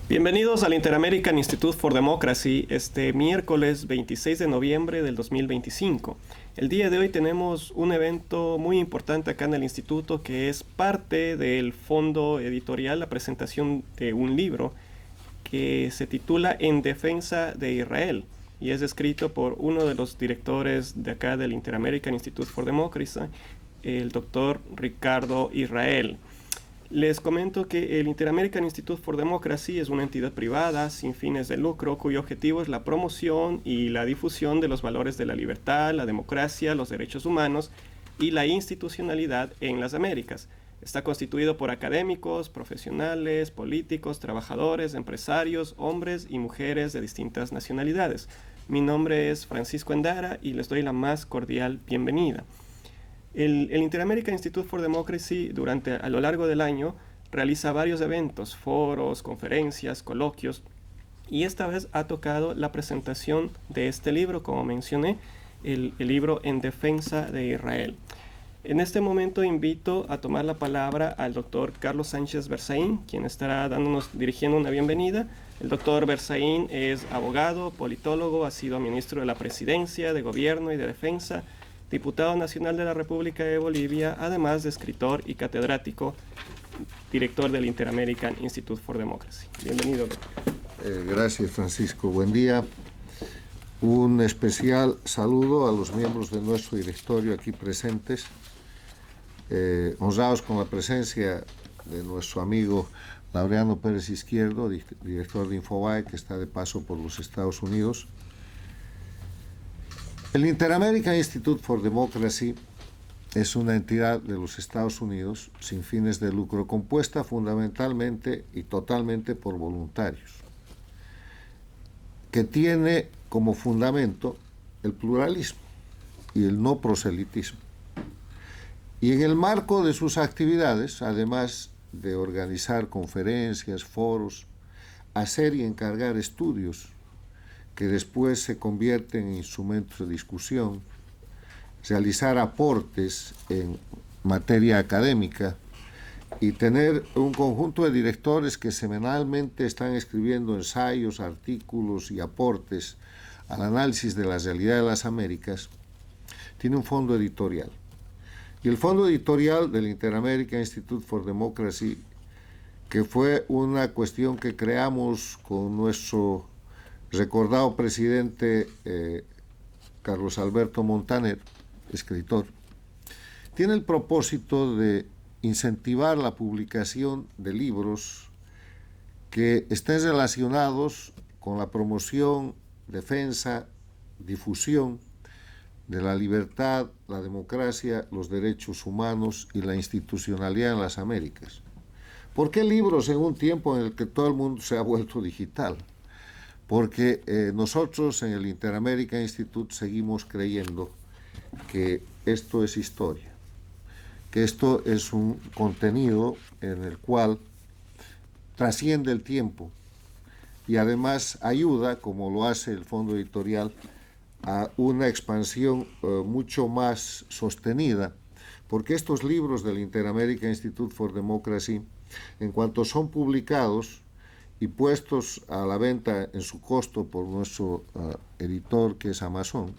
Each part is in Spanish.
Bienvenidos al Inter-American Institute for Democracy este miércoles 26 de noviembre del 2025. El día de hoy tenemos un evento muy importante acá en el instituto que es parte del fondo editorial, la presentación de un libro que se titula En Defensa de Israel y es escrito por uno de los directores de acá del Inter-American Institute for Democracy, el doctor Ricardo Israel. Les comento que el Inter-American Institute for Democracy es una entidad privada sin fines de lucro cuyo objetivo es la promoción y la difusión de los valores de la libertad, la democracia, los derechos humanos y la institucionalidad en las Américas. Está constituido por académicos, profesionales, políticos, trabajadores, empresarios, hombres y mujeres de distintas nacionalidades. Mi nombre es Francisco Endara y les doy la más cordial bienvenida. El Inter-American Institute for Democracy a lo largo del año realiza varios eventos, foros, conferencias, coloquios y esta vez ha tocado la presentación de este libro, como mencioné, el libro En Defensa de Israel. En este momento invito a tomar la palabra al doctor Carlos Sánchez Berzaín, quien estará dirigiendo una bienvenida. El doctor Berzaín es abogado, politólogo, ha sido ministro de la Presidencia, de Gobierno y de Defensa, diputado nacional de la República de Bolivia, además de escritor y catedrático, director del Inter-American Institute for Democracy. Bienvenido, doctor. Gracias, Francisco. Buen día. Un especial saludo a los miembros de nuestro directorio aquí presentes, honrados con la presencia de nuestro amigo Laureano Pérez Izquierdo, director de Infobae, que está de paso por los Estados Unidos. El Inter-American Institute for Democracy es una entidad de los Estados Unidos sin fines de lucro, compuesta fundamentalmente y totalmente por voluntarios, que tiene como fundamento el pluralismo y el no proselitismo. Y en el marco de sus actividades, además de organizar conferencias, foros, hacer y encargar estudios que después se convierten en instrumentos de discusión, realizar aportes en materia académica y tener un conjunto de directores que semanalmente están escribiendo ensayos, artículos y aportes al análisis de la realidad de las Américas, tiene un fondo editorial. Y el fondo editorial del Inter-American Institute for Democracy, que fue una cuestión que creamos con nuestro recordado presidente Carlos Alberto Montaner, escritor, tiene el propósito de incentivar la publicación de libros que estén relacionados con la promoción, defensa, difusión de la libertad, la democracia, los derechos humanos y la institucionalidad en las Américas. ¿Por qué libros en un tiempo en el que todo el mundo se ha vuelto digital? Porque nosotros en el Inter-American Institute seguimos creyendo que esto es historia, que esto es un contenido en el cual trasciende el tiempo y además ayuda, como lo hace el fondo editorial, a una expansión mucho más sostenida, porque estos libros del Inter-American Institute for Democracy, en cuanto son publicados y puestos a la venta en su costo por nuestro editor, que es Amazon,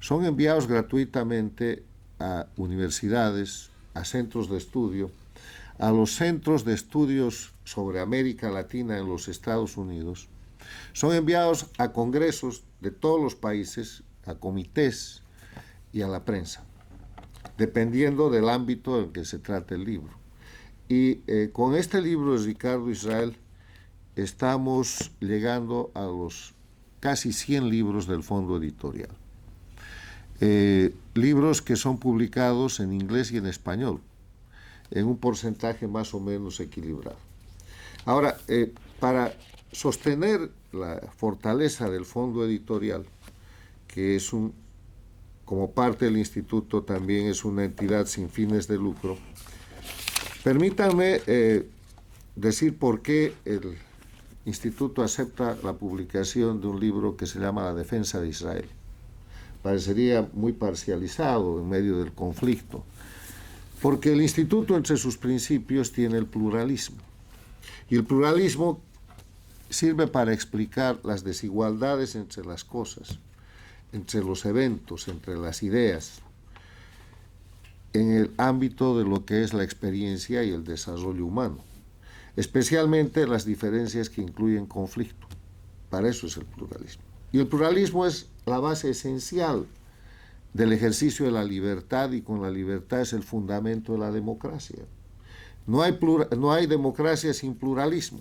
son enviados gratuitamente a universidades, a centros de estudio, a los centros de estudios sobre América Latina en los Estados Unidos. Son enviados a congresos de todos los países, a comités y a la prensa, dependiendo del ámbito en que se trate el libro. Y con este libro de Ricardo Israel estamos llegando a los casi 100 libros del fondo editorial. Libros que son publicados en inglés y en español, en un porcentaje más o menos equilibrado. Ahora, para sostener la fortaleza del fondo editorial, que es como parte del instituto también es una entidad sin fines de lucro, permítanme decir por qué el instituto acepta la publicación de un libro que se llama La Defensa de Israel. Parecería muy parcializado en medio del conflicto, porque el instituto entre sus principios tiene el pluralismo. Y el pluralismo sirve para explicar las desigualdades entre las cosas, entre los eventos, entre las ideas, en el ámbito de lo que es la experiencia y el desarrollo humano, especialmente las diferencias que incluyen conflicto. Para eso es el pluralismo. Y el pluralismo es la base esencial del ejercicio de la libertad, y con la libertad es el fundamento de la democracia. No hay democracia sin pluralismo,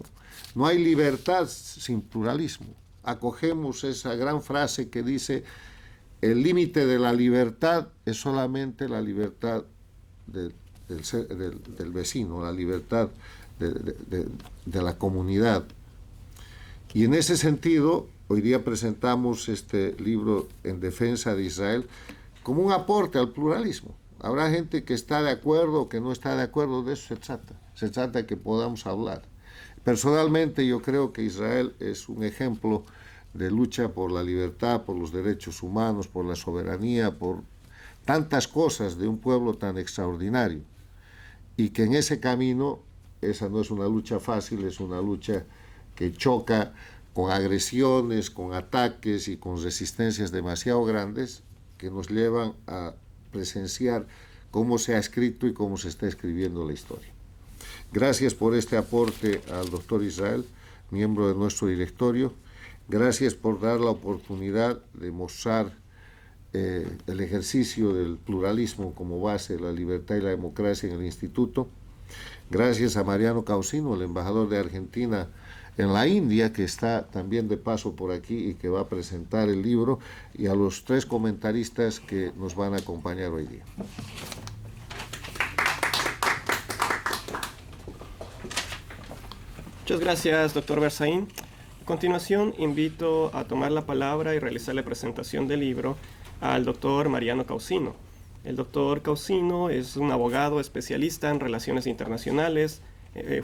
no hay libertad sin pluralismo. Acogemos esa gran frase que dice: el límite de la libertad es solamente la libertad del vecino, la libertad de la comunidad. Y en ese sentido, hoy día presentamos este libro en defensa de Israel como un aporte al pluralismo. Habrá gente que está de acuerdo o que no está de acuerdo, de eso se trata. Se trata de que podamos hablar. Personalmente yo creo que Israel es un ejemplo de lucha por la libertad, por los derechos humanos, por la soberanía, por tantas cosas de un pueblo tan extraordinario. Y que en ese camino, esa no es una lucha fácil, es una lucha que choca con agresiones, con ataques y con resistencias demasiado grandes que nos llevan a presenciar cómo se ha escrito y cómo se está escribiendo la historia. Gracias por este aporte al doctor Israel, miembro de nuestro directorio. Gracias por dar la oportunidad de mostrar el ejercicio del pluralismo como base de la libertad y la democracia en el instituto. Gracias a Mariano Causino, el embajador de Argentina en la India, que está también de paso por aquí y que va a presentar el libro, y a los 3 comentaristas que nos van a acompañar hoy día. Muchas gracias, doctor Berzaín. A continuación, invito a tomar la palabra y realizar la presentación del libro al doctor Mariano Causino. El doctor Causino es un abogado especialista en relaciones internacionales,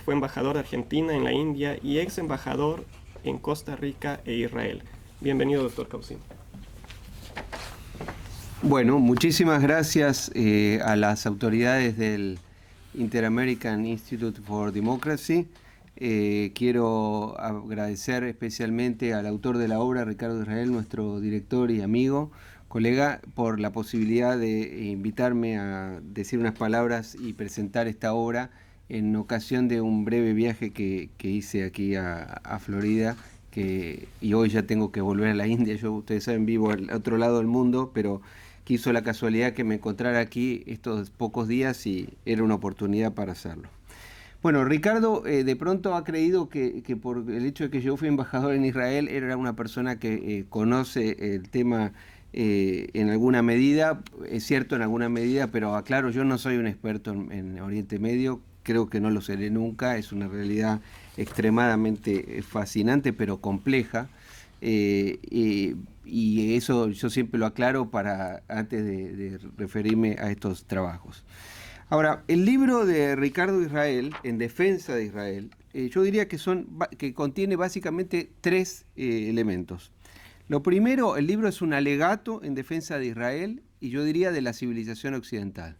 fue embajador de Argentina en la India y ex embajador en Costa Rica e Israel. Bienvenido, doctor Causino. Bueno, muchísimas gracias a las autoridades del Inter-American Institute for Democracy. Quiero agradecer especialmente al autor de la obra, Ricardo Israel, nuestro director y amigo, colega, por la posibilidad de invitarme a decir unas palabras y presentar esta obra en ocasión de un breve viaje que hice aquí a Florida, y hoy ya tengo que volver a la India. Yo, ustedes saben, vivo al otro lado del mundo, pero quiso la casualidad que me encontrara aquí estos pocos días y era una oportunidad para hacerlo. Bueno, Ricardo de pronto ha creído que por el hecho de que yo fui embajador en Israel era una persona que conoce el tema en alguna medida. Es cierto, en alguna medida, pero aclaro, yo no soy un experto en Oriente Medio, creo que no lo seré nunca. Es una realidad extremadamente fascinante, pero compleja, y eso yo siempre lo aclaro antes de referirme a estos trabajos. Ahora, el libro de Ricardo Israel, en defensa de Israel, yo diría que contiene básicamente 3 elementos. Lo primero, el libro es un alegato en defensa de Israel y yo diría de la civilización occidental.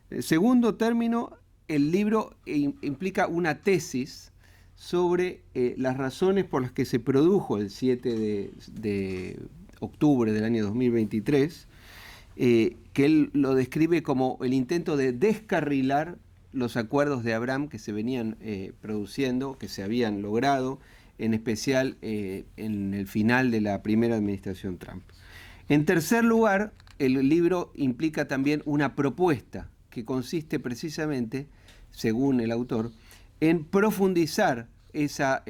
El segundo término, el libro implica una tesis sobre las razones por las que se produjo el 7 de octubre del año 2023, que él lo describe como el intento de descarrilar los acuerdos de Abraham que se venían produciendo, que se habían logrado, en especial en el final de la primera administración Trump. En tercer lugar, el libro implica también una propuesta que consiste precisamente, según el autor, en profundizar esa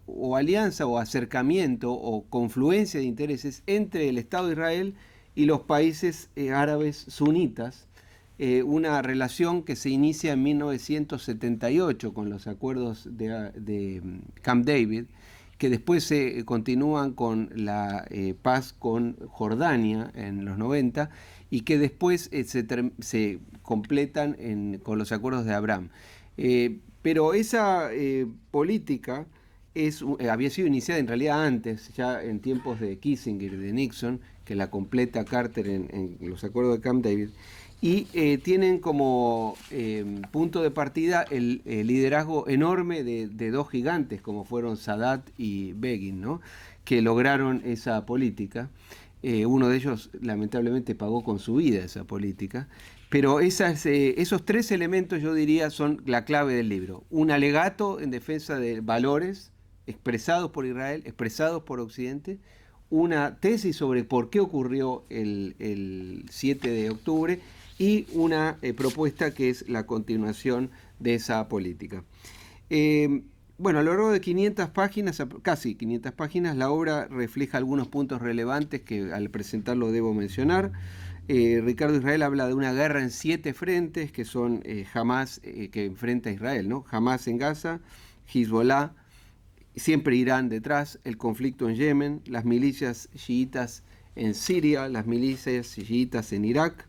o alianza o acercamiento o confluencia de intereses entre el Estado de Israel y los países árabes sunitas, una relación que se inicia en 1978 con los acuerdos de Camp David, que después se continúan con la paz con Jordania en los 90 y que después se completan con los acuerdos de Abraham. Pero esa política había sido iniciada en realidad antes, ya en tiempos de Kissinger y de Nixon, que la completa Carter en los acuerdos de Camp David. y tienen como punto de partida el liderazgo enorme de dos gigantes como fueron Sadat y Begin, ¿no? Que lograron esa política. Uno de ellos lamentablemente pagó con su vida esa política, pero esos tres elementos yo diría son la clave del libro. Un alegato en defensa de valores expresados por Israel, expresados por Occidente, una tesis sobre por qué ocurrió el 7 de octubre y una propuesta que es la continuación de esa política. Bueno, a lo largo de 500 páginas, casi 500 páginas, la obra refleja algunos puntos relevantes que al presentarlo debo mencionar. Ricardo Israel habla de una guerra en 7 frentes que son Hamás, que enfrenta a Israel, ¿no? Hamás en Gaza, Hezbollah, siempre Irán detrás, el conflicto en Yemen, las milicias chiitas en Siria, las milicias chiitas en Irak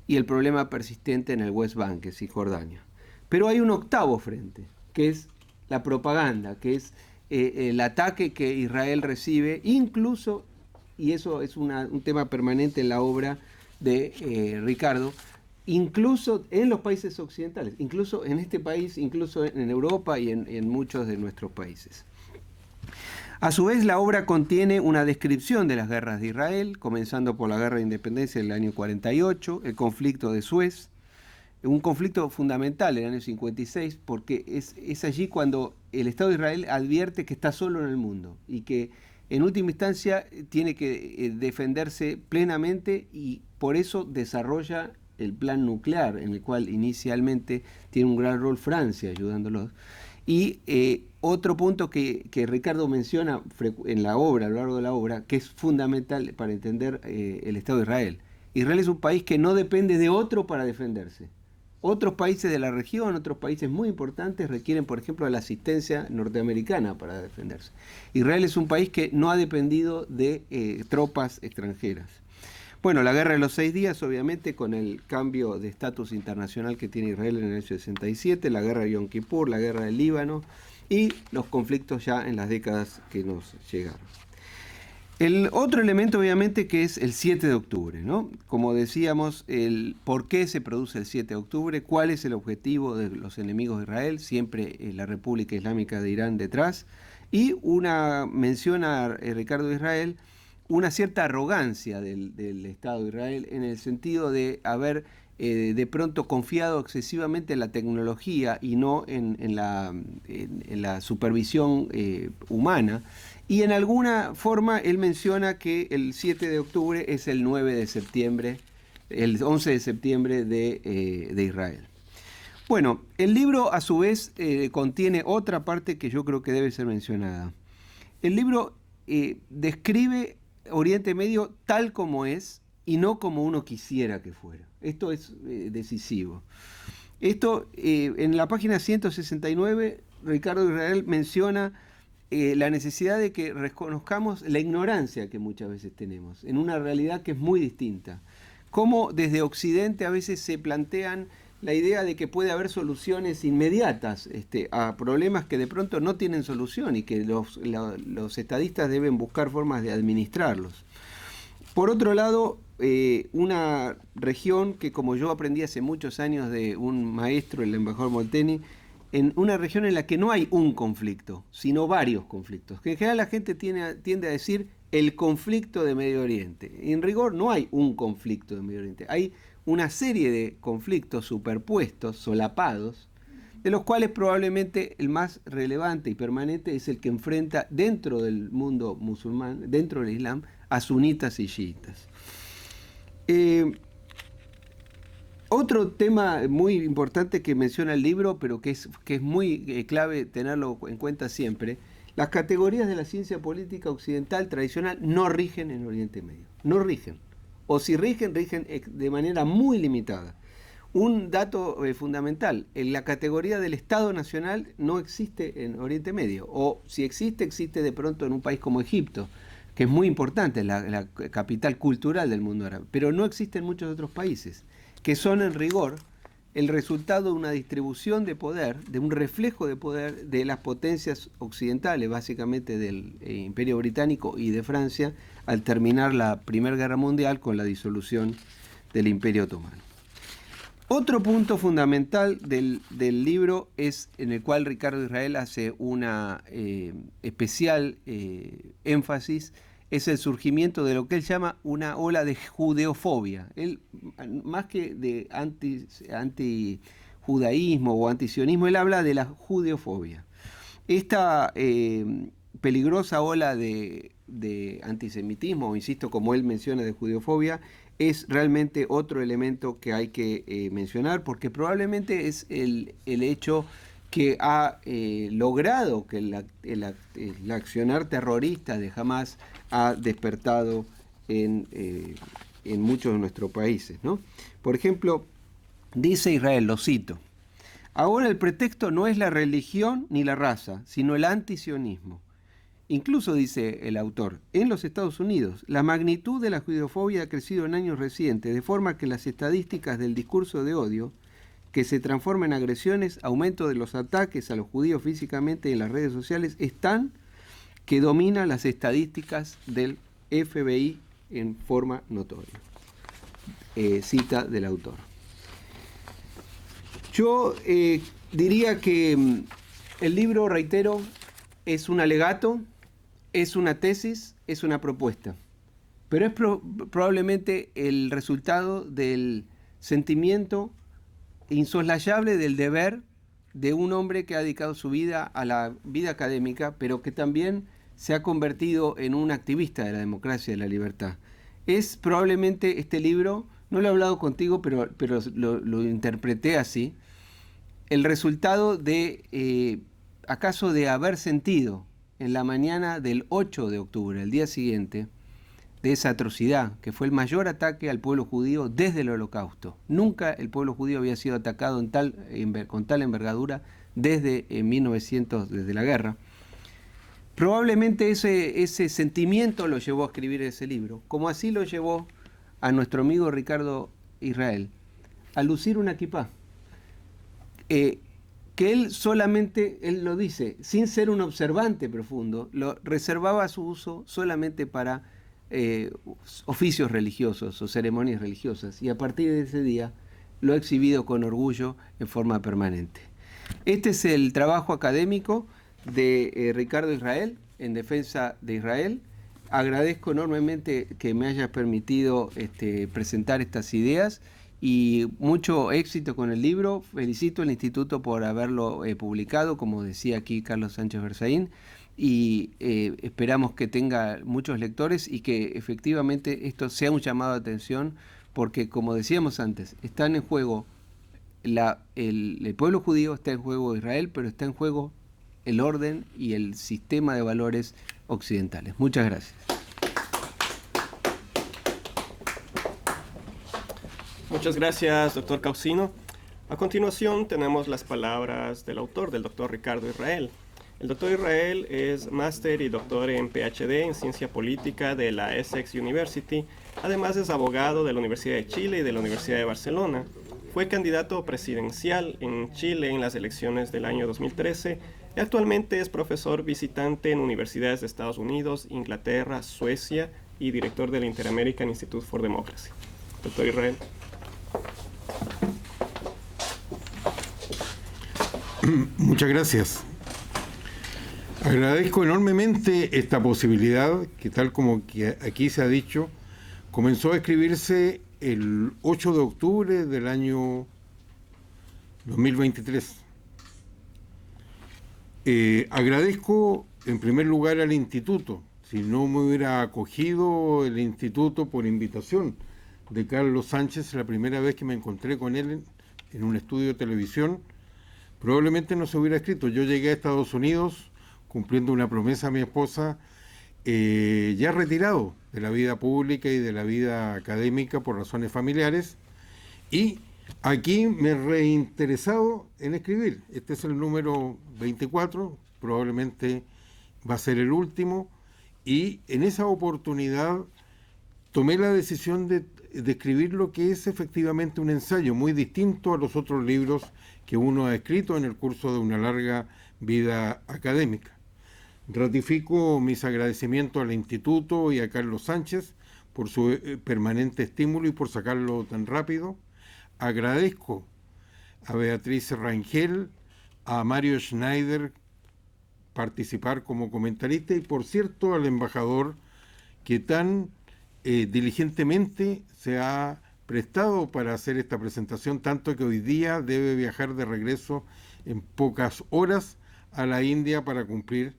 y el problema persistente en el West Bank, que es Cisjordania. Pero hay un octavo frente, que es la propaganda, que es el ataque que Israel recibe, incluso, y eso es un tema permanente en la obra de Ricardo, incluso en los países occidentales, incluso en este país, incluso en Europa y en muchos de nuestros países. A su vez, la obra contiene una descripción de las guerras de Israel, comenzando por la guerra de independencia del año 48, el conflicto de Suez, un conflicto fundamental en el año 56, porque es allí cuando el Estado de Israel advierte que está solo en el mundo y que en última instancia tiene que defenderse plenamente y por eso desarrolla el plan nuclear, en el cual inicialmente tiene un gran rol Francia ayudándolos. Y otro punto que Ricardo menciona en la obra, a lo largo de la obra, que es fundamental para entender el Estado de Israel. Israel es un país que no depende de otro para defenderse. Otros países de la región, otros países muy importantes requieren, por ejemplo, de la asistencia norteamericana para defenderse. Israel es un país que no ha dependido de tropas extranjeras. Bueno, la guerra de los 6 días, obviamente, con el cambio de estatus internacional que tiene Israel en el año 67, la guerra de Yom Kippur, la guerra del Líbano y los conflictos ya en las décadas que nos llegaron. El otro elemento, obviamente, que es el 7 de octubre, ¿no? Como decíamos, el por qué se produce el 7 de octubre, cuál es el objetivo de los enemigos de Israel, siempre la República Islámica de Irán detrás, y menciona Ricardo Israel una cierta arrogancia del Estado de Israel en el sentido de haber de pronto confiado excesivamente en la tecnología y no en la supervisión humana. Y en alguna forma él menciona que el 7 de octubre es el 9 de septiembre, el 11 de septiembre de Israel. Bueno, el libro a su vez contiene otra parte que yo creo que debe ser mencionada. El libro describe Oriente Medio tal como es y no como uno quisiera que fuera. Esto es decisivo. Esto, en la página 169, Ricardo Israel menciona la necesidad de que reconozcamos la ignorancia que muchas veces tenemos en una realidad que es muy distinta. Cómo desde Occidente a veces se plantean la idea de que puede haber soluciones inmediatas a problemas que de pronto no tienen solución y que los estadistas deben buscar formas de administrarlos. Por otro lado, una región que, como yo aprendí hace muchos años de un maestro, el embajador Molteni, en una región en la que no hay un conflicto, sino varios conflictos. Que en general la gente tiende a decir el conflicto de Medio Oriente. En rigor no hay un conflicto de Medio Oriente, hay una serie de conflictos superpuestos, solapados, de los cuales probablemente el más relevante y permanente es el que enfrenta dentro del mundo musulmán, dentro del Islam, a sunitas y chiitas. Otro tema muy importante que menciona el libro, pero que es muy clave tenerlo en cuenta siempre, las categorías de la ciencia política occidental tradicional no rigen en Oriente Medio, no rigen. O si rigen de manera muy limitada. Un dato fundamental, en la categoría del Estado Nacional no existe en Oriente Medio, o si existe de pronto en un país como Egipto, que es muy importante, la capital cultural del mundo árabe, pero no existe en muchos otros países, que son en rigor el resultado de una distribución de poder, de un reflejo de poder de las potencias occidentales, básicamente del Imperio Británico y de Francia, al terminar la Primera Guerra Mundial con la disolución del Imperio Otomano. Otro punto fundamental del libro es en el cual Ricardo Israel hace una especial énfasis, es el surgimiento de lo que él llama una ola de judeofobia. Él, más que de antijudaísmo o antisionismo, él habla de la judeofobia. Esta peligrosa ola de antisemitismo, insisto, como él menciona, de judeofobia, es realmente otro elemento que hay que mencionar, porque probablemente es el hecho que ha logrado que el accionar terrorista de Hamás ha despertado en muchos de nuestros países, ¿no? Por ejemplo, dice Israel, lo cito: ahora el pretexto no es la religión ni la raza, sino el antisionismo. Incluso, dice el autor, en los Estados Unidos, la magnitud de la judeofobia ha crecido en años recientes, de forma que las estadísticas del discurso de odio, que se transforma en agresiones, aumento de los ataques a los judíos físicamente en las redes sociales, están que domina las estadísticas del FBI en forma notoria. Cita del autor. Yo diría que el libro, reitero, es un alegato, es una tesis, es una propuesta, pero es probablemente el resultado del sentimiento insoslayable del deber de un hombre que ha dedicado su vida a la vida académica, pero que también se ha convertido en un activista de la democracia y de la libertad. Es probablemente este libro, no lo he hablado contigo, pero lo interpreté así, el resultado de, acaso de haber sentido en la mañana del 8 de octubre, el día siguiente, de esa atrocidad, que fue el mayor ataque al pueblo judío desde el Holocausto. Nunca el pueblo judío había sido atacado con tal envergadura desde 1900, desde la guerra. Probablemente ese sentimiento lo llevó a escribir ese libro, como así lo llevó a nuestro amigo Ricardo Israel a lucir una kipá. Que él solamente, él lo dice, sin ser un observante profundo, lo reservaba su uso solamente para oficios religiosos o ceremonias religiosas, y a partir de ese día lo ha exhibido con orgullo en forma permanente. Este es el trabajo académico de Ricardo Israel en defensa de Israel. Agradezco enormemente que me hayas permitido presentar estas ideas y mucho éxito con el libro. Felicito al Instituto por haberlo publicado, como decía aquí Carlos Sánchez Berzaín, y esperamos que tenga muchos lectores y que efectivamente esto sea un llamado de atención, porque como decíamos antes, están en juego el pueblo judío, está en juego Israel, pero está en juego el orden y el sistema de valores occidentales. Muchas gracias. Muchas gracias, doctor Causino. A continuación tenemos las palabras del autor, del doctor Ricardo Israel. El doctor Israel es máster y doctor en PhD en Ciencia Política de la Essex University. Además es abogado de la Universidad de Chile y de la Universidad de Barcelona. Fue candidato presidencial en Chile en las elecciones del año 2013 y actualmente es profesor visitante en universidades de Estados Unidos, Inglaterra, Suecia y director del Inter-American Institute for Democracy. Doctor Israel. Muchas gracias. Agradezco enormemente esta posibilidad que, tal como que aquí se ha dicho, comenzó a escribirse el 8 de octubre del año 2023. Agradezco en primer lugar al instituto. Si no me hubiera acogido el instituto por invitación de Carlos Sánchez, la primera vez que me encontré con él en un estudio de televisión, probablemente no se hubiera escrito. Yo llegué a Estados Unidos cumpliendo una promesa a mi esposa, ya retirado de la vida pública y de la vida académica por razones familiares, y aquí me he reinteresado en escribir. Este es el número 24, probablemente va a ser el último, y en esa oportunidad tomé la decisión de escribir lo que es efectivamente un ensayo, muy distinto a los otros libros que uno ha escrito en el curso de una larga vida académica. Ratifico mis agradecimientos al Instituto y a Carlos Sánchez por su permanente estímulo y por sacarlo tan rápido. Agradezco a Beatriz Rangel, a Mario Schneider participar como comentarista y, por cierto, al embajador que tan diligentemente se ha prestado para hacer esta presentación, tanto que hoy día debe viajar de regreso en pocas horas a la India para cumplir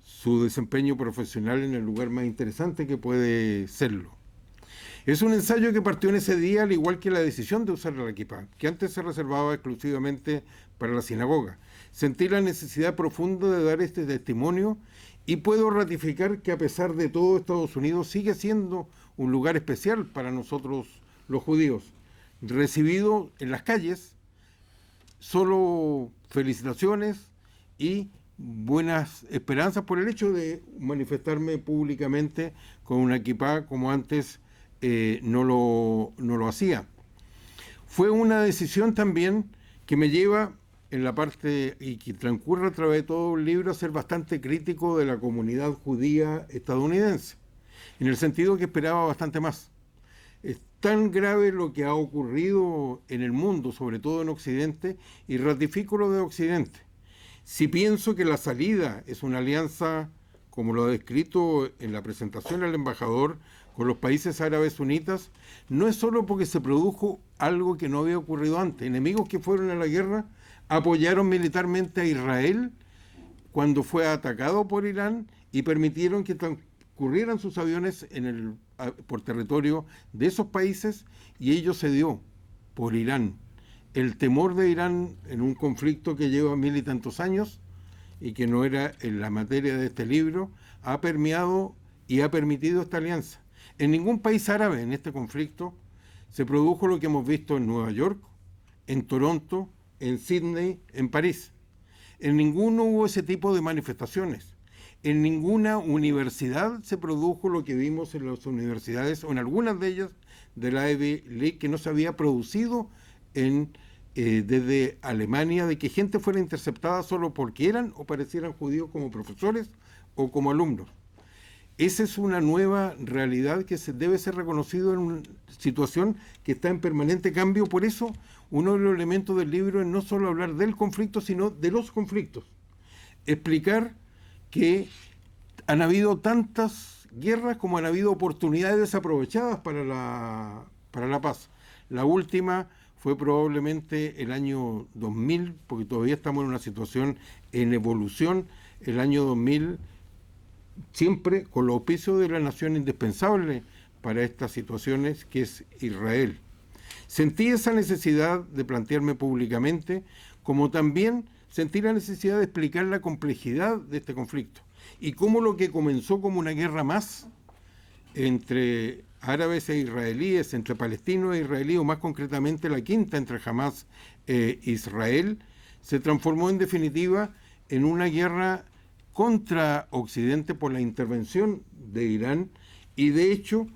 su desempeño profesional en el lugar más interesante que puede serlo. Es un ensayo que partió en ese día, al igual que la decisión de usar la equipa, que antes se reservaba exclusivamente para la sinagoga. Sentí la necesidad profunda de dar este testimonio y puedo ratificar que, a pesar de todo, Estados Unidos sigue siendo un lugar especial para nosotros los judíos. Recibido en las calles solo felicitaciones y buenas esperanzas por el hecho de manifestarme públicamente con una equipa como antes no lo hacía. Fue una decisión también que me lleva en la parte y que transcurre a través de todo el libro a ser bastante crítico de la comunidad judía estadounidense, en el sentido que esperaba bastante más. Es tan grave lo que ha ocurrido en el mundo, sobre todo en Occidente, y ratifico lo de Occidente. Si pienso que la salida es una alianza, como lo ha descrito en la presentación al embajador, con los países árabes sunitas, no es solo porque se produjo algo que no había ocurrido antes. Enemigos que fueron a la guerra apoyaron militarmente a Israel cuando fue atacado por Irán y permitieron que transcurrieran sus aviones por territorio de esos países, y ello se dio por Irán. El temor de Irán en un conflicto que lleva 1000 y tantos años y que no era en la materia de este libro, ha permeado y ha permitido esta alianza. En ningún país árabe en este conflicto se produjo lo que hemos visto en Nueva York, en Toronto, en Sydney, en París. En ninguno hubo ese tipo de manifestaciones. En ninguna universidad se produjo lo que vimos en las universidades, o en algunas de ellas, de la Ivy League, que no se había producido desde Alemania, de que gente fuera interceptada solo porque eran o parecieran judíos como profesores o como alumnos. Esa es una nueva realidad que debe ser reconocido en una situación que está en permanente cambio. Por eso, uno de los elementos del libro es no solo hablar del conflicto, sino de los conflictos. Explicar que han habido tantas guerras como han habido oportunidades desaprovechadas para la paz. La última fue probablemente el año 2000, porque todavía estamos en una situación en evolución. El año 2000, siempre con los auspicios de la nación indispensable para estas situaciones, que es Israel. Sentí esa necesidad de plantearme públicamente, como también sentí la necesidad de explicar la complejidad de este conflicto y cómo lo que comenzó como una guerra más entre árabes e israelíes, entre palestinos e israelíes, o más concretamente la quinta entre Hamás e Israel, se transformó en definitiva en una guerra contra Occidente por la intervención de Irán, y de hecho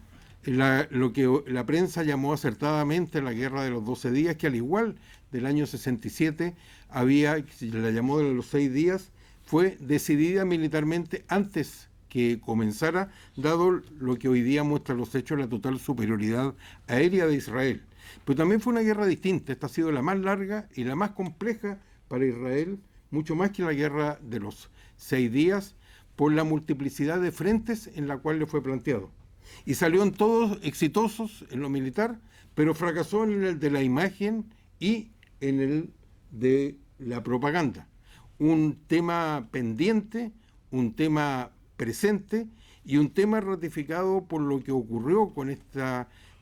lo que la prensa llamó acertadamente la guerra de los 12 días, que al igual del año 67 la llamó de los 6 días, fue decidida militarmente antes que comenzara, dado lo que hoy día muestra los hechos, la total superioridad aérea de Israel. Pero también fue una guerra distinta. Esta ha sido la más larga y la más compleja para Israel, mucho más que la guerra de los 6 días, por la multiplicidad de frentes en la cual le fue planteado. Y salieron todos exitosos en lo militar, pero fracasó en el de la imagen y en el de la propaganda. Un tema pendiente, un tema presente y un tema ratificado por lo que ocurrió con este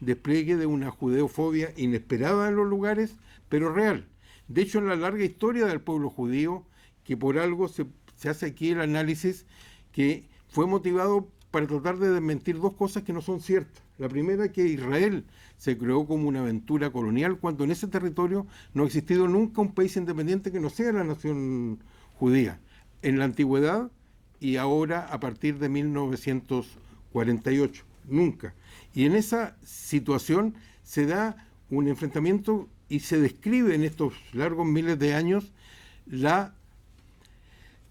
despliegue de una judeofobia inesperada en los lugares, pero real. De hecho, en la larga historia del pueblo judío, que por algo se hace aquí el análisis, que fue motivado para tratar de desmentir dos cosas que no son ciertas. La primera, que Israel se creó como una aventura colonial, cuando en ese territorio no ha existido nunca un país independiente que no sea la nación judía. En la antigüedad y ahora a partir de 1948, nunca. Y en esa situación se da un enfrentamiento y se describe en estos largos miles de años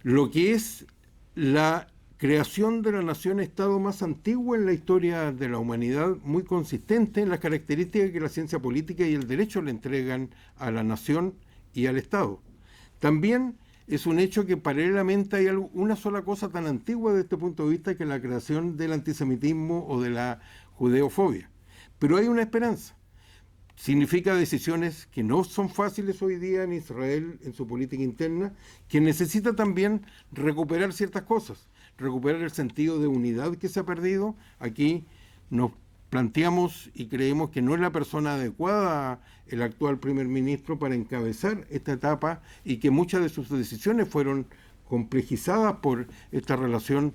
lo que es la creación de la nación-estado más antigua en la historia de la humanidad, muy consistente en las características que la ciencia política y el derecho le entregan a la nación y al Estado. También es un hecho que paralelamente hay una sola cosa tan antigua desde este punto de vista que la creación del antisemitismo o de la judeofobia. Pero hay una esperanza. Significa decisiones que no son fáciles hoy día en Israel en su política interna, que necesita también recuperar ciertas cosas, recuperar el sentido de unidad que se ha perdido. Aquí nos planteamos y creemos que no es la persona adecuada el actual primer ministro para encabezar esta etapa y que muchas de sus decisiones fueron complejizadas por esta relación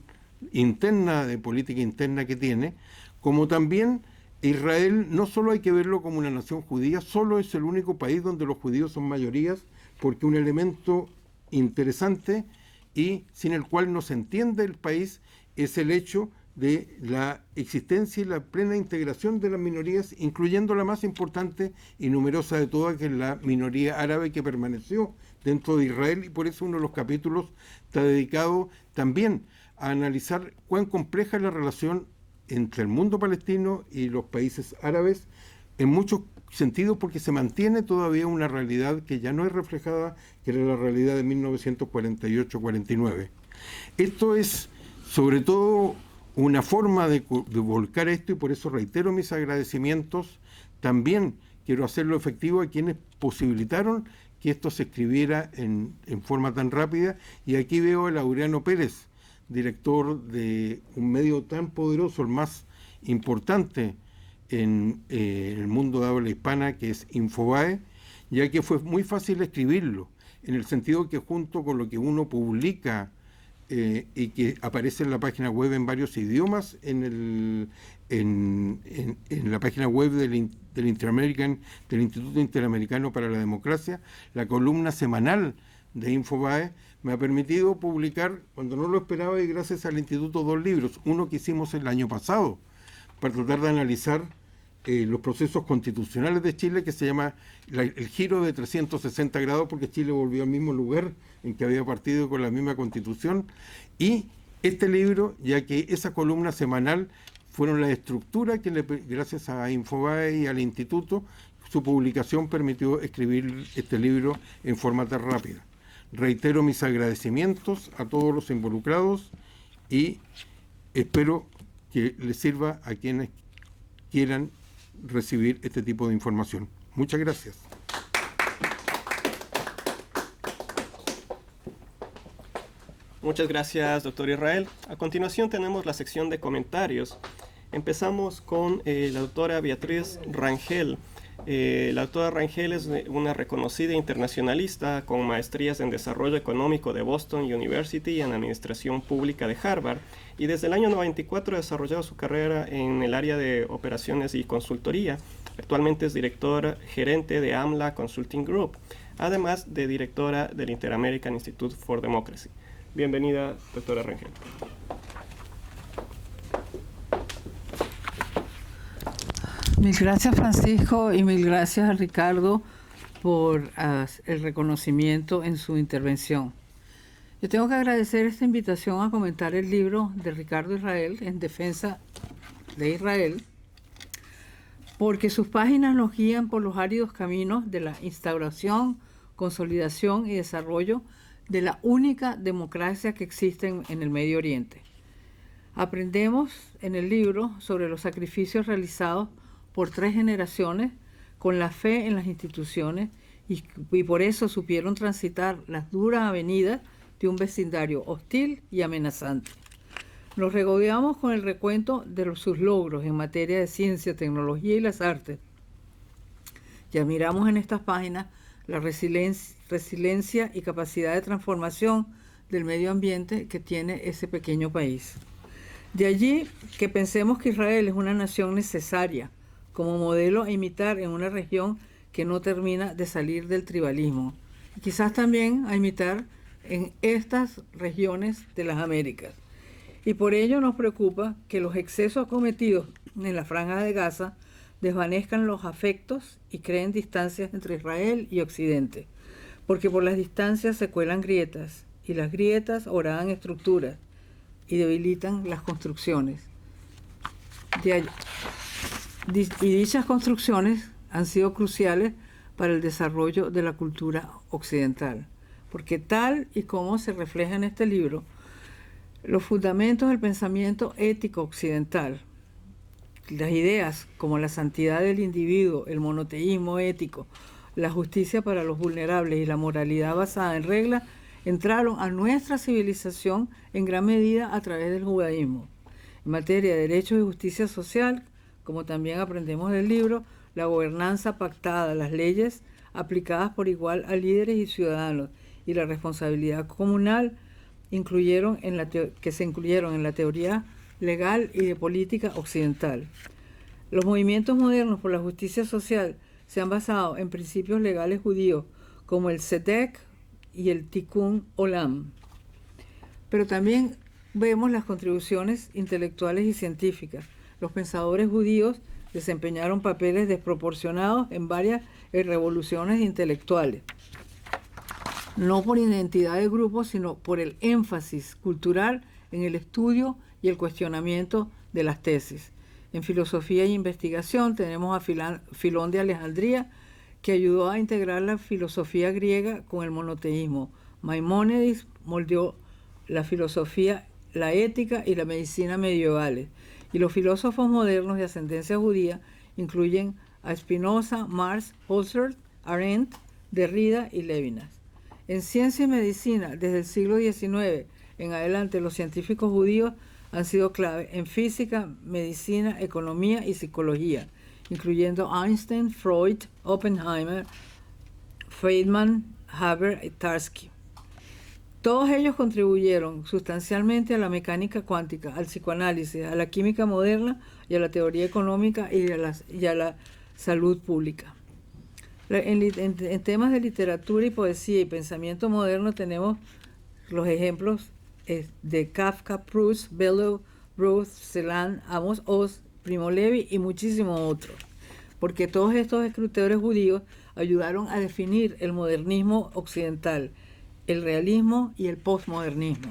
interna, de política interna que tiene, como también Israel no solo hay que verlo como una nación judía, solo es el único país donde los judíos son mayorías, porque un elemento interesante y sin el cual no se entiende el país es el hecho de la existencia y la plena integración de las minorías, incluyendo la más importante y numerosa de todas, que es la minoría árabe que permaneció dentro de Israel, y por eso uno de los capítulos está dedicado también a analizar cuán compleja es la relación entre el mundo palestino y los países árabes, en muchos sentidos porque se mantiene todavía una realidad que ya no es reflejada, que era la realidad de 1948-49. Esto es sobre todo una forma de volcar esto, y por eso reitero mis agradecimientos. También quiero hacerlo efectivo a quienes posibilitaron que esto se escribiera en forma tan rápida, y aquí veo a Laureano Pérez, director de un medio tan poderoso, el más importante en el mundo de habla hispana, que es Infobae, ya que fue muy fácil escribirlo, en el sentido que junto con lo que uno publica y que aparece en la página web en varios idiomas, en la página web del Instituto Interamericano para la Democracia, la columna semanal de Infobae me ha permitido publicar, cuando no lo esperaba y gracias al Instituto, 2 libros. Uno que hicimos el año pasado para tratar de analizar los procesos constitucionales de Chile, que se llama el giro de 360 grados, porque Chile volvió al mismo lugar en que había partido con la misma constitución, y este libro, ya que esa columna semanal fueron la estructura que gracias a Infobae y al Instituto, su publicación permitió escribir este libro en forma tan rápida. Reitero mis agradecimientos a todos los involucrados y espero que les sirva a quienes quieran recibir este tipo de información. Muchas gracias. Muchas gracias, doctor Israel. A continuación tenemos la sección de comentarios. Empezamos con la doctora Beatriz Rangel. La doctora Rangel es una reconocida internacionalista con maestrías en Desarrollo Económico de Boston University y en Administración Pública de Harvard, y desde el año 94 ha desarrollado su carrera en el área de operaciones y consultoría. Actualmente es directora gerente de AMLA Consulting Group, además de directora del Inter-American Institute for Democracy. Bienvenida, doctora Rangel. Mil gracias, Francisco, y mil gracias a Ricardo por el reconocimiento en su intervención. Yo tengo que agradecer esta invitación a comentar el libro de Ricardo Israel, En Defensa de Israel, porque sus páginas nos guían por los áridos caminos de la instauración, consolidación y desarrollo de la única democracia que existe en el Medio Oriente. Aprendemos en el libro sobre los sacrificios realizados por 3 generaciones con la fe en las instituciones y por eso supieron transitar las duras avenidas de un vecindario hostil y amenazante. Nos regodeamos con el recuento de sus logros en materia de ciencia, tecnología y las artes. Y admiramos en estas páginas la resiliencia y capacidad de transformación del medio ambiente que tiene ese pequeño país. De allí que pensemos que Israel es una nación necesaria como modelo a imitar en una región que no termina de salir del tribalismo, y quizás también a imitar en estas regiones de las Américas. Y por ello nos preocupa que los excesos cometidos en la Franja de Gaza desvanezcan los afectos y creen distancias entre Israel y Occidente, porque por las distancias se cuelan grietas, y las grietas horadan estructuras, y debilitan las construcciones. Y dichas construcciones han sido cruciales para el desarrollo de la cultura occidental, porque tal y como se refleja en este libro, los fundamentos del pensamiento ético occidental, las ideas como la santidad del individuo, el monoteísmo ético, la justicia para los vulnerables y la moralidad basada en reglas, entraron a nuestra civilización en gran medida a través del judaísmo. En materia de derechos y justicia social, como también aprendemos del libro, la gobernanza pactada, las leyes aplicadas por igual a líderes y ciudadanos y la responsabilidad comunal que se incluyeron en la teoría legal y de política occidental. Los movimientos modernos por la justicia social se han basado en principios legales judíos como el Tzedek y el Tikkun Olam. Pero también vemos las contribuciones intelectuales y científicas. Los pensadores judíos desempeñaron papeles desproporcionados en varias revoluciones intelectuales, no por identidad de grupo, sino por el énfasis cultural en el estudio y el cuestionamiento de las tesis. En filosofía e investigación tenemos a Filón de Alejandría, que ayudó a integrar la filosofía griega con el monoteísmo. Maimónides moldeó la filosofía, la ética y la medicina medievales. Y los filósofos modernos de ascendencia judía incluyen a Spinoza, Marx, Husserl, Arendt, Derrida y Levinas. En ciencia y medicina, desde el siglo XIX en adelante, los científicos judíos han sido clave en física, medicina, economía y psicología, incluyendo Einstein, Freud, Oppenheimer, Feynman, Haber y Tarski. Todos ellos contribuyeron sustancialmente a la mecánica cuántica, al psicoanálisis, a la química moderna y a la teoría económica y a la salud pública. En temas de literatura y poesía y pensamiento moderno tenemos los ejemplos de Kafka, Proust, Bellow, Ruth, Celan, Amos Oz, Primo Levi y muchísimos otros, porque todos estos escritores judíos ayudaron a definir el modernismo occidental, el realismo y el postmodernismo.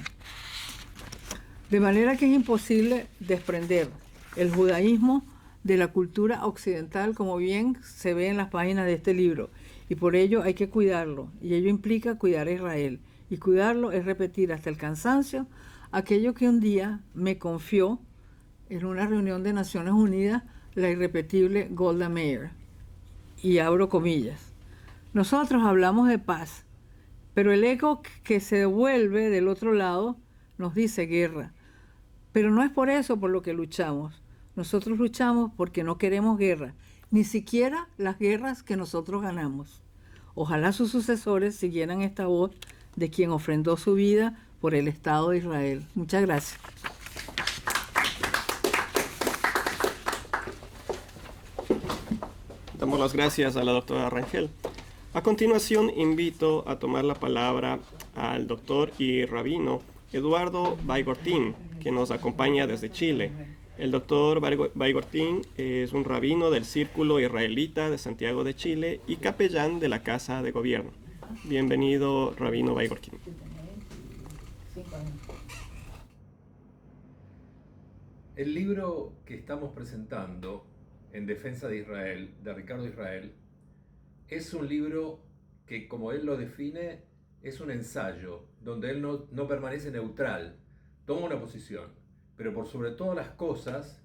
De manera que es imposible desprender el judaísmo de la cultura occidental, como bien se ve en las páginas de este libro, y por ello hay que cuidarlo, y ello implica cuidar a Israel, y cuidarlo es repetir hasta el cansancio aquello que un día me confió en una reunión de Naciones Unidas la irrepetible Golda Meir, y abro comillas. Nosotros hablamos de paz, pero el eco que se devuelve del otro lado nos dice guerra. Pero no es por eso por lo que luchamos. Nosotros luchamos porque no queremos guerra, ni siquiera las guerras que nosotros ganamos. Ojalá sus sucesores siguieran esta voz de quien ofrendó su vida por el Estado de Israel. Muchas gracias. Damos las gracias a la doctora Rangel. A continuación, invito a tomar la palabra al doctor y rabino Eduardo Baigortín, que nos acompaña desde Chile. El doctor Baigortín es un rabino del Círculo Israelita de Santiago de Chile y capellán de la Casa de Gobierno. Bienvenido, rabino Baigortín. El libro que estamos presentando, En defensa de Israel, de Ricardo Israel, es un libro que, como él lo define, es un ensayo, donde él no permanece neutral, toma una posición, pero por sobre todas las cosas,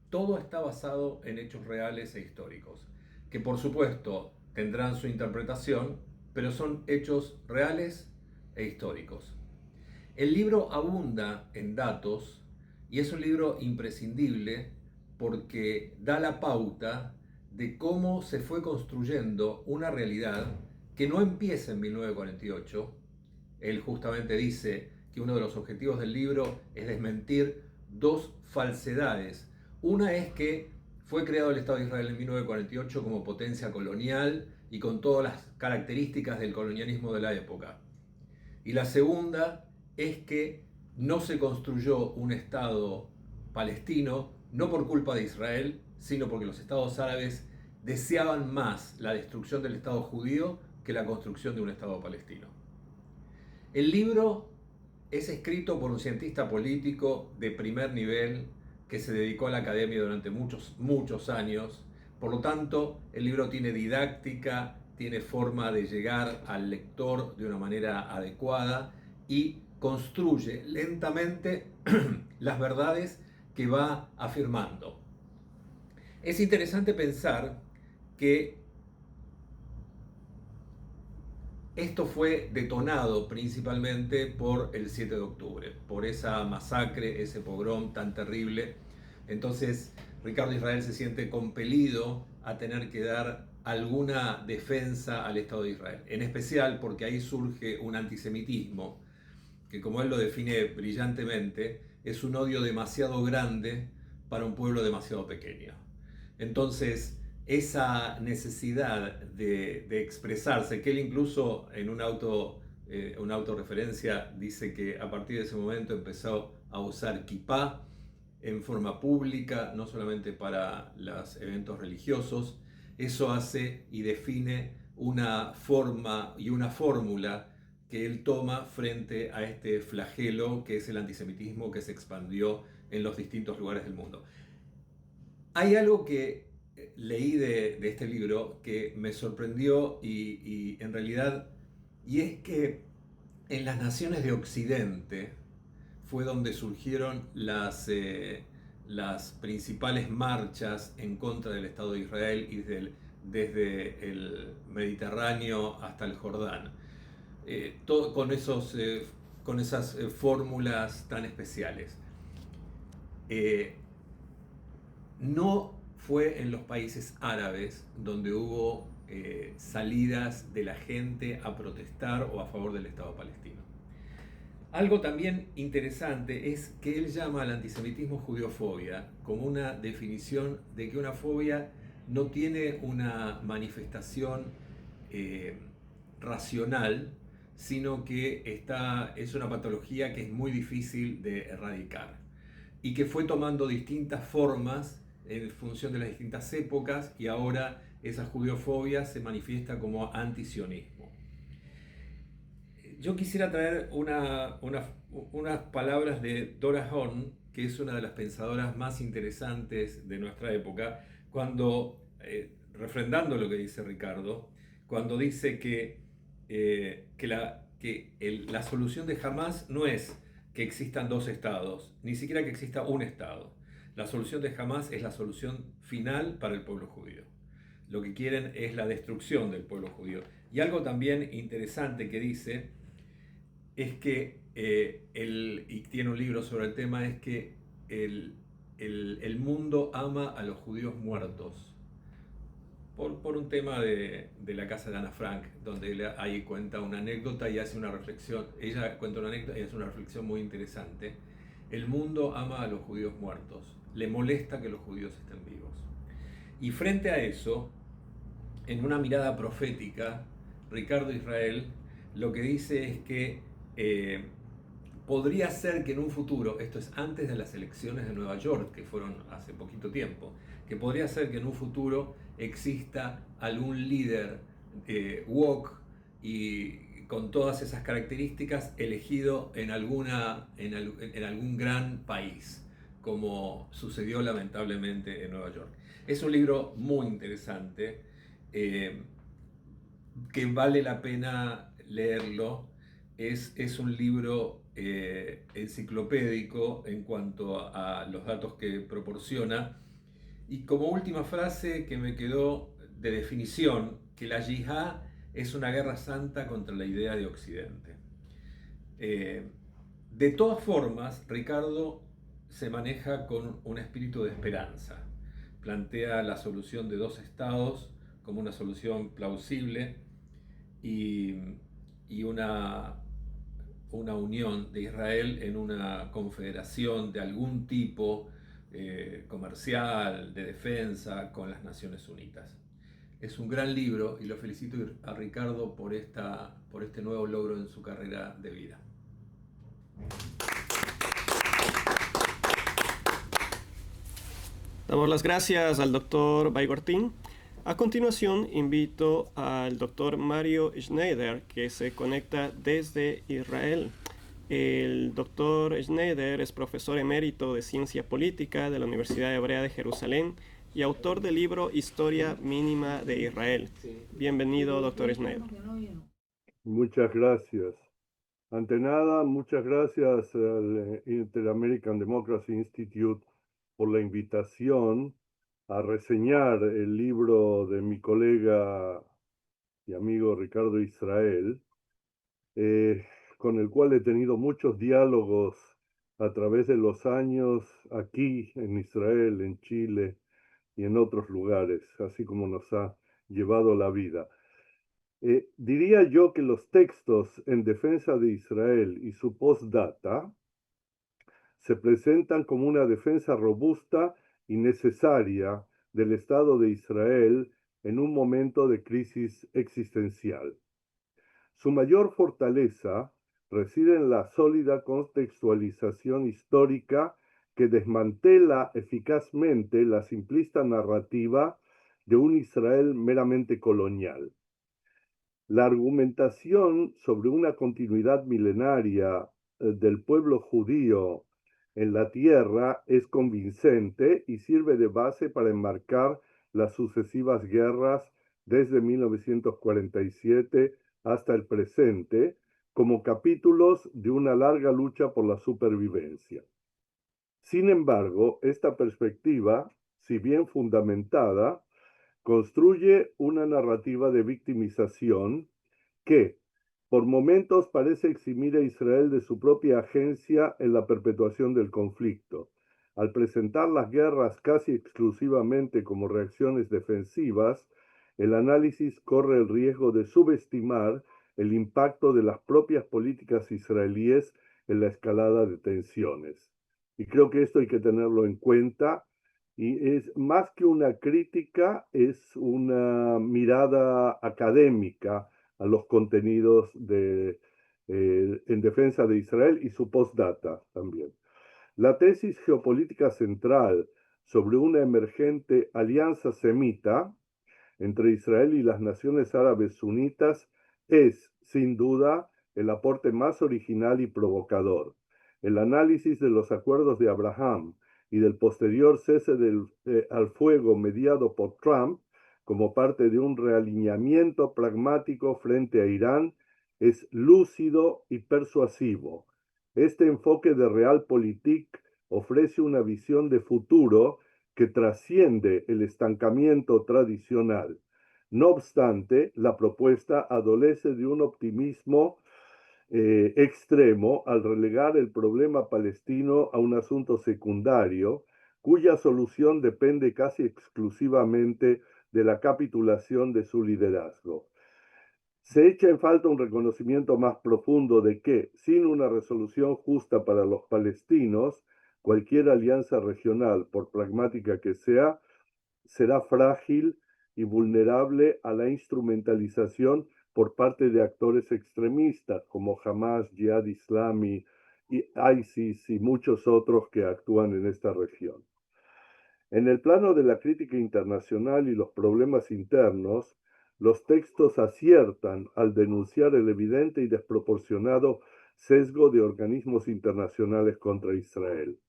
todo está basado en hechos reales e históricos, que por supuesto tendrán su interpretación, pero son hechos reales e históricos. El libro abunda en datos y es un libro imprescindible porque da la pauta de cómo se fue construyendo una realidad que no empieza en 1948. Él justamente dice que uno de los objetivos del libro es desmentir dos falsedades. Una es que fue creado el Estado de Israel en 1948 como potencia colonial y con todas las características del colonialismo de la época. Y la segunda es que no se construyó un Estado palestino, no por culpa de Israel, sino porque los estados árabes deseaban más la destrucción del Estado judío que la construcción de un Estado palestino. El libro es escrito por un cientista político de primer nivel que se dedicó a la academia durante muchos años. Por lo tanto, el libro tiene didáctica, tiene forma de llegar al lector de una manera adecuada y construye lentamente las verdades que va afirmando. Es interesante pensar que esto fue detonado principalmente por el 7 de octubre, por esa masacre, ese pogrom tan terrible. Entonces, Ricardo Israel se siente compelido a tener que dar alguna defensa al Estado de Israel, en especial porque ahí surge un antisemitismo que, como él lo define brillantemente, es un odio demasiado grande para un pueblo demasiado pequeño. Entonces, esa necesidad de expresarse, que él incluso en una autorreferencia dice que a partir de ese momento empezó a usar kipá en forma pública, no solamente para los eventos religiosos. Eso hace y define una forma y una fórmula que él toma frente a este flagelo que es el antisemitismo que se expandió en los distintos lugares del mundo. Hay algo que leí de este libro que me sorprendió y en realidad, y es que en las naciones de Occidente fue donde surgieron las principales marchas en contra del Estado de Israel y desde el Mediterráneo hasta el Jordán. Todo con esas fórmulas tan especiales. No fue en los países árabes donde hubo salidas de la gente a protestar o a favor del Estado palestino. Algo también interesante es que él llama al antisemitismo judiofobia como una definición de que una fobia no tiene una manifestación racional, sino que es una patología que es muy difícil de erradicar y que fue tomando distintas formas en función de las distintas épocas, y ahora esa judiofobia se manifiesta como antisionismo. Yo quisiera traer unas palabras de Dora Horn, que es una de las pensadoras más interesantes de nuestra época, cuando, refrendando lo que dice Ricardo, cuando dice que la solución de Hamás no es que existan dos estados, ni siquiera que exista un estado. La solución de Hamás es la solución final para el pueblo judío. Lo que quieren es la destrucción del pueblo judío. Y algo también interesante que dice es que, y tiene un libro sobre el tema, es que el mundo ama a los judíos muertos. Por un tema de la casa de Ana Frank, donde él ahí cuenta una anécdota y hace una reflexión. Ella cuenta una anécdota y hace una reflexión muy interesante. El mundo ama a los judíos muertos. Le molesta que los judíos estén vivos. Y frente a eso, en una mirada profética, Ricardo Israel lo que dice es que podría ser que en un futuro, esto es antes de las elecciones de Nueva York, que fueron hace poquito tiempo, que podría ser que en un futuro exista algún líder woke y con todas esas características elegido en algún gran país, como sucedió lamentablemente en Nueva York. Es un libro muy interesante, que vale la pena leerlo. Es un libro enciclopédico en cuanto a los datos que proporciona. Y como última frase que me quedó de definición, que la yihad es una guerra santa contra la idea de Occidente. De todas formas, Ricardo se maneja con un espíritu de esperanza. Plantea la solución de dos estados como una solución plausible y una unión de Israel en una confederación de algún tipo, comercial, de defensa, con las Naciones Unidas. Es un gran libro y lo felicito a Ricardo por este nuevo logro en su carrera de vida. Damos las gracias al doctor Baigortín. A continuación, invito al doctor Mario Schneider, que se conecta desde Israel. El doctor Schneider es profesor emérito de Ciencia Política de la Universidad Hebrea de Jerusalén y autor del libro Historia Mínima de Israel. Bienvenido, doctor Schneider. Muchas gracias. Ante nada, muchas gracias al Inter-American Democracy Institute por la invitación a reseñar el libro de mi colega y amigo Ricardo Israel, con el cual he tenido muchos diálogos a través de los años aquí en Israel, en Chile y en otros lugares, así como nos ha llevado la vida. Diría yo que los textos en defensa de Israel y su postdata se presentan como una defensa robusta y necesaria del Estado de Israel en un momento de crisis existencial. Su mayor fortaleza reside en la sólida contextualización histórica que desmantela eficazmente la simplista narrativa de un Israel meramente colonial. La argumentación sobre una continuidad milenaria del pueblo judío en la tierra es convincente y sirve de base para enmarcar las sucesivas guerras desde 1947 hasta el presente como capítulos de una larga lucha por la supervivencia. Sin embargo, esta perspectiva, si bien fundamentada, construye una narrativa de victimización que, por momentos, parece eximir a Israel de su propia agencia en la perpetuación del conflicto. Al presentar las guerras casi exclusivamente como reacciones defensivas, el análisis corre el riesgo de subestimar el impacto de las propias políticas israelíes en la escalada de tensiones. Y creo que esto hay que tenerlo en cuenta. Y es más que una crítica, es una mirada académica a los contenidos en defensa de Israel y su postdata también. La tesis geopolítica central sobre una emergente alianza semita entre Israel y las naciones árabes sunitas es, sin duda, el aporte más original y provocador. El análisis de los acuerdos de Abraham y del posterior cese al fuego mediado por Trump como parte de un realineamiento pragmático frente a Irán es lúcido y persuasivo. Este enfoque de Realpolitik ofrece una visión de futuro que trasciende el estancamiento tradicional. No obstante, la propuesta adolece de un optimismo extremo al relegar el problema palestino a un asunto secundario, cuya solución depende casi exclusivamente de la capitulación de su liderazgo. Se echa en falta un reconocimiento más profundo de que, sin una resolución justa para los palestinos, cualquier alianza regional, por pragmática que sea, será frágil y vulnerable a la instrumentalización por parte de actores extremistas como Hamas, Jihad Islami, ISIS y muchos otros que actúan en esta región. En el plano de la crítica internacional y los problemas internos, los textos aciertan al denunciar el evidente y desproporcionado sesgo de organismos internacionales contra Israel.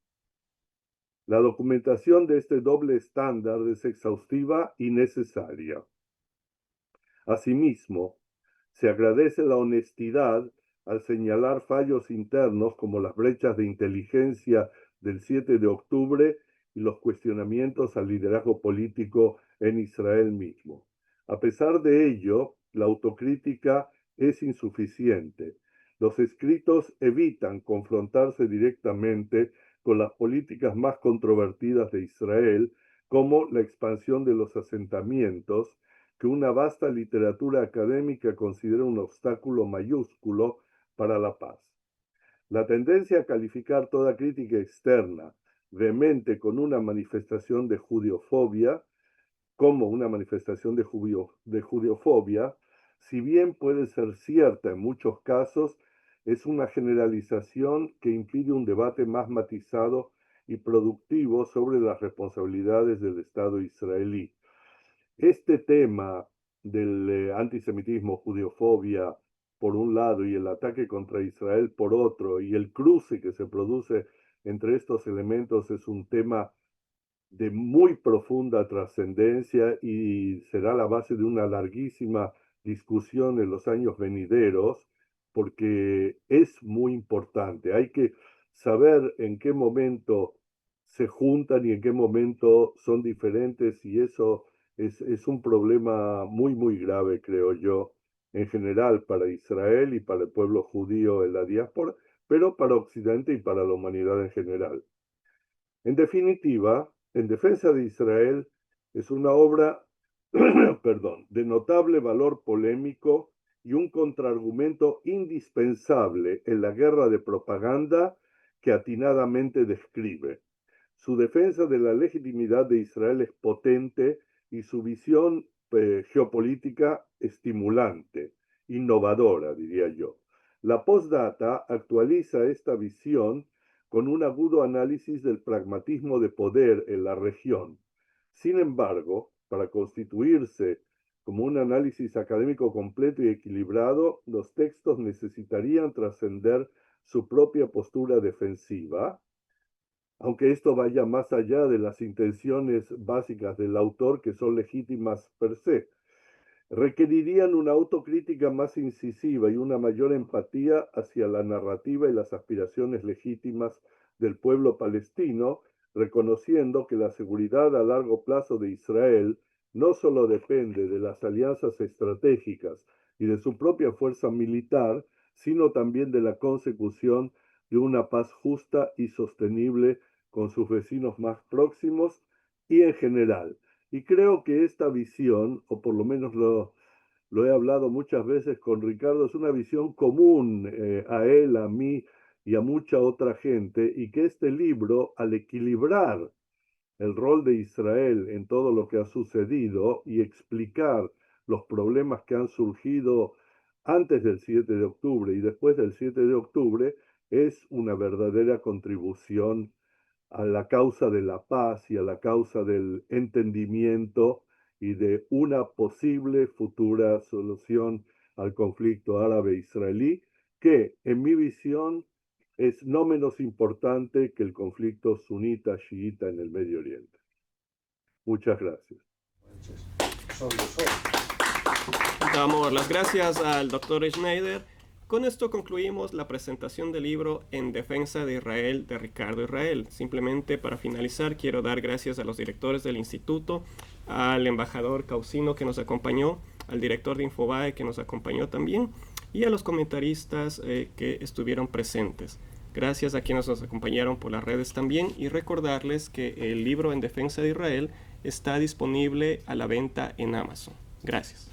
La documentación de este doble estándar es exhaustiva y necesaria. Asimismo, se agradece la honestidad al señalar fallos internos como las brechas de inteligencia del 7 de octubre y los cuestionamientos al liderazgo político en Israel mismo. A pesar de ello, la autocrítica es insuficiente. Los escritos evitan confrontarse directamente con las políticas más controvertidas de Israel, como la expansión de los asentamientos, que una vasta literatura académica considera un obstáculo mayúsculo para la paz. La tendencia a calificar toda crítica externa vehemente con una manifestación de judiofobia, como una manifestación de judiofobia, si bien puede ser cierta en muchos casos, es una generalización que impide un debate más matizado y productivo sobre las responsabilidades del Estado israelí. Este tema del antisemitismo, judiofobia, por un lado y el ataque contra Israel por otro, y el cruce que se produce entre estos elementos es un tema de muy profunda trascendencia y será la base de una larguísima discusión en los años venideros, porque es muy importante. Hay que saber en qué momento se juntan y en qué momento son diferentes, y eso es un problema muy, muy grave, creo yo, en general para Israel y para el pueblo judío en la diáspora, pero para Occidente y para la humanidad en general. En definitiva, En defensa de Israel es una obra de notable valor polémico y un contraargumento indispensable en la guerra de propaganda que atinadamente describe. Su defensa de la legitimidad de Israel es potente y su visión geopolítica estimulante, innovadora, diría yo. La postdata actualiza esta visión con un agudo análisis del pragmatismo de poder en la región. Sin embargo, para constituirse como un análisis académico completo y equilibrado, los textos necesitarían trascender su propia postura defensiva, aunque esto vaya más allá de las intenciones básicas del autor, que son legítimas per se. Requerirían una autocrítica más incisiva y una mayor empatía hacia la narrativa y las aspiraciones legítimas del pueblo palestino, reconociendo que la seguridad a largo plazo de Israel no solo depende de las alianzas estratégicas y de su propia fuerza militar, sino también de la consecución de una paz justa y sostenible con sus vecinos más próximos y en general. Y creo que esta visión, o por lo menos lo he hablado muchas veces con Ricardo, es una visión común a él, a mí y a mucha otra gente, y que este libro, al equilibrar el rol de Israel en todo lo que ha sucedido y explicar los problemas que han surgido antes del 7 de octubre y después del 7 de octubre, es una verdadera contribución a la causa de la paz y a la causa del entendimiento y de una posible futura solución al conflicto árabe-israelí, que en mi visión es no menos importante que el conflicto sunita-chiita en el Medio Oriente. Muchas gracias. Damos las gracias al Dr. Schneider. Con esto concluimos la presentación del libro En defensa de Israel de Ricardo Israel. Simplemente para finalizar quiero dar gracias a los directores del instituto, al embajador Causino que nos acompañó, al director de Infobae que nos acompañó también y a los comentaristas que estuvieron presentes. Gracias a quienes nos acompañaron por las redes también, y recordarles que el libro En defensa de Israel está disponible a la venta en Amazon. Gracias.